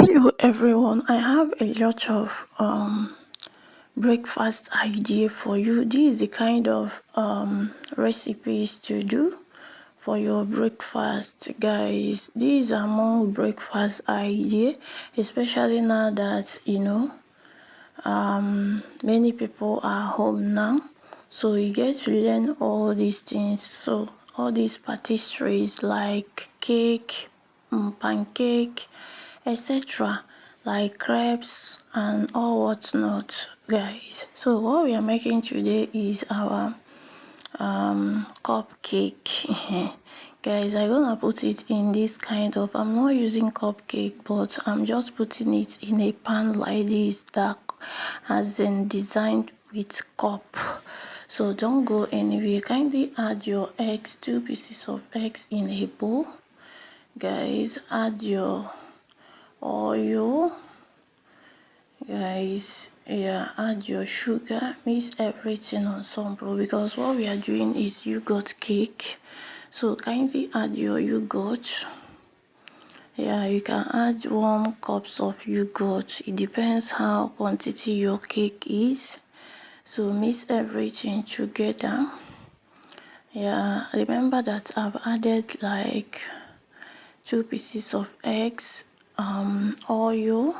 Hello everyone, I have a lot of breakfast idea for you. This is the kind of recipes to do for your breakfast, guys. These are more breakfast idea, especially now that many people are home now, so you get to learn all these things. So all these pastries like cake, pancake, etc., like crepes and all whatnot, guys. So what we are making today is our cupcake. Guys, I'm gonna put it in this kind of, I'm not using cupcake, but I'm just putting it in a pan like this that has been designed with cup. So don't go anywhere. Kindly add your eggs, 2 pieces of eggs in a bowl. Guys, add your oil. Guys, yeah, add your sugar, mix everything on some pro, because what we are doing is yogurt cake. So kindly add your yogurt. Yeah, you can add 1 cup of yogurt. It depends how quantity your cake is. So mix everything together. Yeah, remember that I've added like 2 pieces of eggs, oil,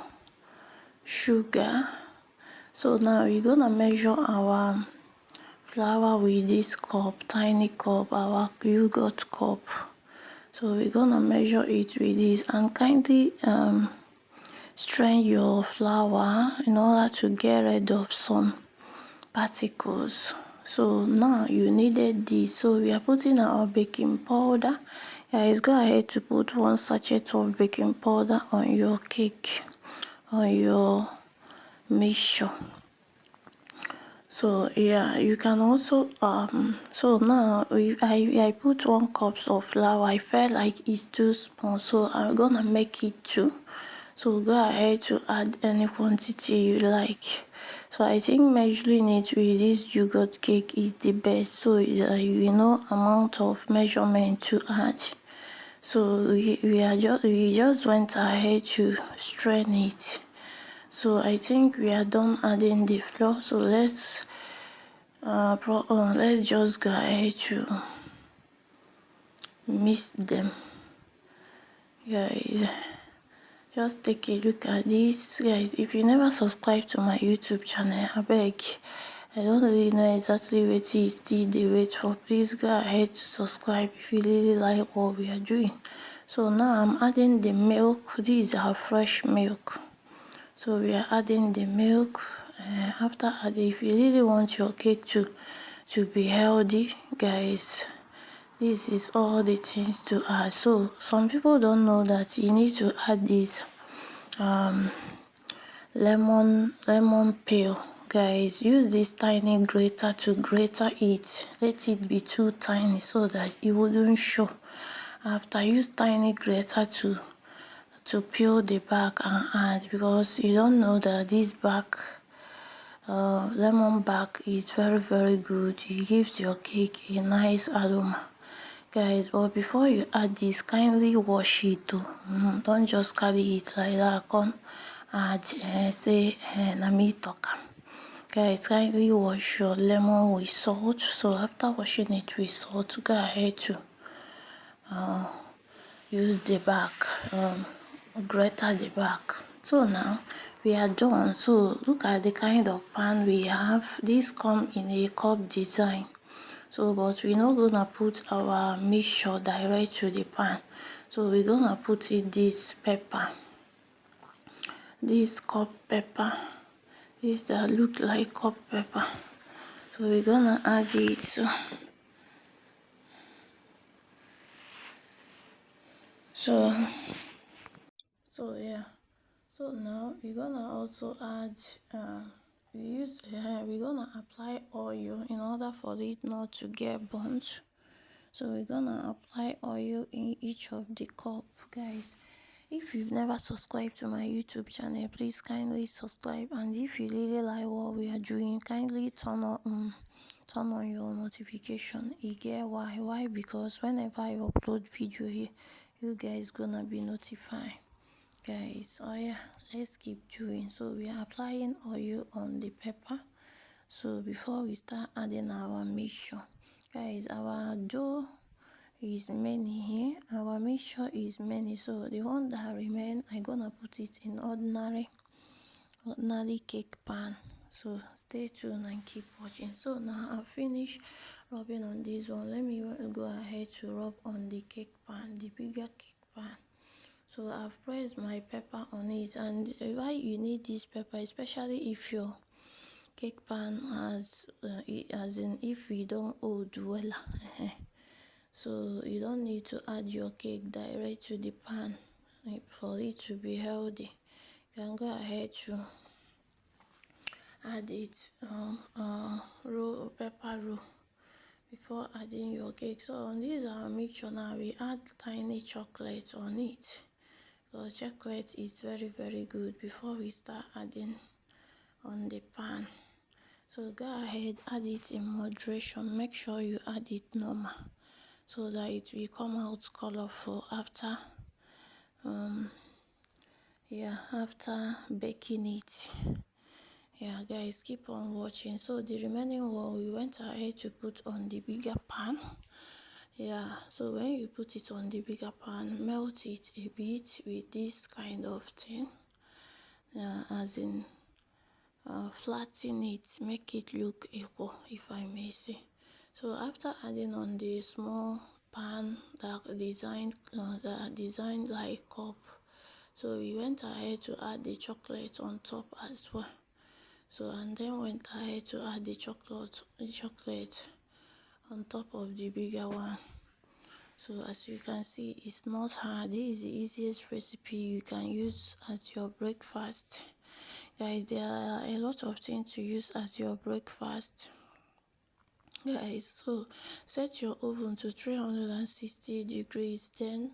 sugar. So now we're gonna measure our flour with this cup, tiny cup, our yogurt cup. So we're gonna measure it with this, and kindly strain your flour in order to get rid of some particles. So now you needed this, so we are putting our baking powder. Guys, go ahead to put 1 sachet of baking powder on your cake, on your mixture. So yeah, you can also so now I put 1 cup of flour. I felt like it's too small, so I'm gonna make it 2. So go ahead to add any quantity you like. So I think measuring it with this yogurt cake is the best, so you know amount of measurement to add. So we just went ahead to strain it. So I think we are done adding the flour, so let's just go ahead to mix them. Guys, just take a look at this. Guys, if you never subscribe to my YouTube channel, I beg, I don't really know exactly what you still dey wait for. Please go ahead to subscribe if you really like what we are doing. So now I'm adding the milk. This is our fresh milk. So we are adding the milk. After adding, if you really want your cake to be healthy, guys, this is all the things to add. So some people don't know that you need to add this lemon peel. Guys, use this tiny grater to grate it. Let it be too tiny so that it wouldn't show. After, use tiny grater to peel the back and add, because you don't know that this back lemon back is very good. It gives your cake a nice aroma, guys. But before you add this, kindly wash it too. Don't just carry it like that come add say na me talk am. Guys, kindly wash your lemon with salt. So after washing it with salt, go ahead to use the back, grater the back. So now we are done. So look at the kind of pan we have. This come in a cup design. So but we're not gonna put our mixture direct to the pan. So we're gonna put it this pepper, this cup pepper, this that look like cup pepper. So we're gonna add it. So yeah, so now we're gonna also add we're gonna apply oil in order for it not to get burnt. So we're gonna apply oil in each of the cup. Guys, if you've never subscribed to my YouTube channel, please kindly subscribe, and if you really like what we are doing, kindly turn on your notification. You get why? Because whenever I upload video here, you guys gonna be notified. guys. Oh yeah, let's keep doing. So we are applying oil on the pepper. So before we start adding our mixture, guys, our dough is many here, our mixture is many, so the one that remain I gonna put it in ordinary cake pan. So stay tuned and keep watching. So now I've finished rubbing on this one. Let me go ahead to rub on the cake pan, the bigger cake pan. So I've pressed my pepper on it, and why you need this pepper, especially if your cake pan has as in if we don't hold well. So you don't need to add your cake direct to the pan for it to be healthy. You can go ahead to add it roll pepper roll before adding your cake. So on this our mixture now, we add tiny chocolate on it, because chocolate is very good before we start adding on the pan. So go ahead, add it in moderation. Make sure you add it normal so that it will come out colorful after after baking it. Yeah guys, keep on watching. So the remaining one we went ahead to put on the bigger pan. Yeah, so when you put it on the bigger pan, melt it a bit with this kind of thing, as in flatten it, make it look equal, if I may say. So after adding on the small pan that designed like cup, so we went ahead to add the chocolate on top as well. So and then went ahead to add the chocolate on top of the bigger one. So as you can see, it's not hard. This is the easiest recipe you can use as your breakfast. Guys, there are a lot of things to use as your breakfast. Guys, so set your oven to 360 degrees, then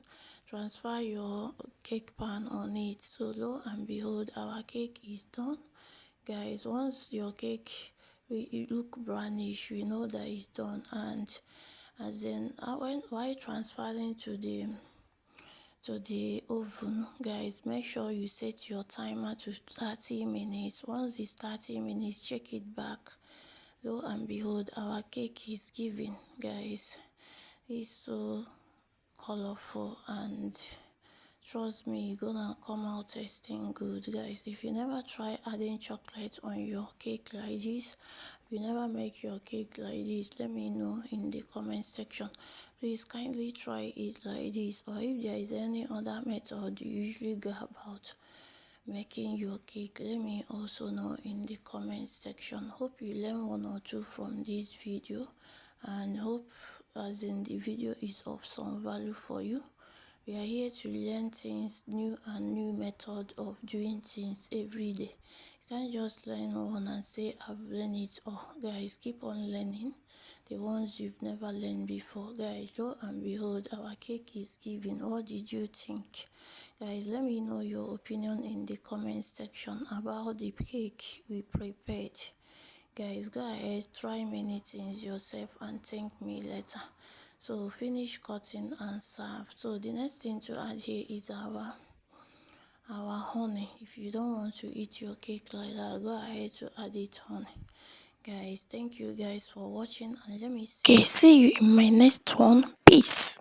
transfer your cake pan on it. So lo and behold, our cake is done. Guys, once your cake it look brownish, we know that it's done. And as in while transferring to the oven, guys, make sure you set your timer to 30 minutes. Once it's 30 minutes, check it back. Lo and behold, our cake is giving, guys. It's so colorful, and trust me, you're gonna come out tasting good. Guys, if you never try adding chocolate on your cake like this, if you never make your cake like this, let me know in the comment section. Please kindly try it like this, or if there is any other method you usually go about making your cake, let me also know in the comment section. Hope you learn one or two from this video, and hope as in the video is of some value for you. We are here to learn things new and new method of doing things every day. You can't just learn one and say I've learned it all. Guys, keep on learning the ones you've never learned before. Guys, lo and behold, our cake is giving. What did you think? Guys, let me know your opinion in the comment section about the cake we prepared. Guys, go ahead, try many things yourself and thank me later. So finish cutting and serve. So the next thing to add here is our honey. If you don't want to eat your cake like that, go ahead to add it honey. Guys, thank you guys for watching, and let me see you in my next one. Peace.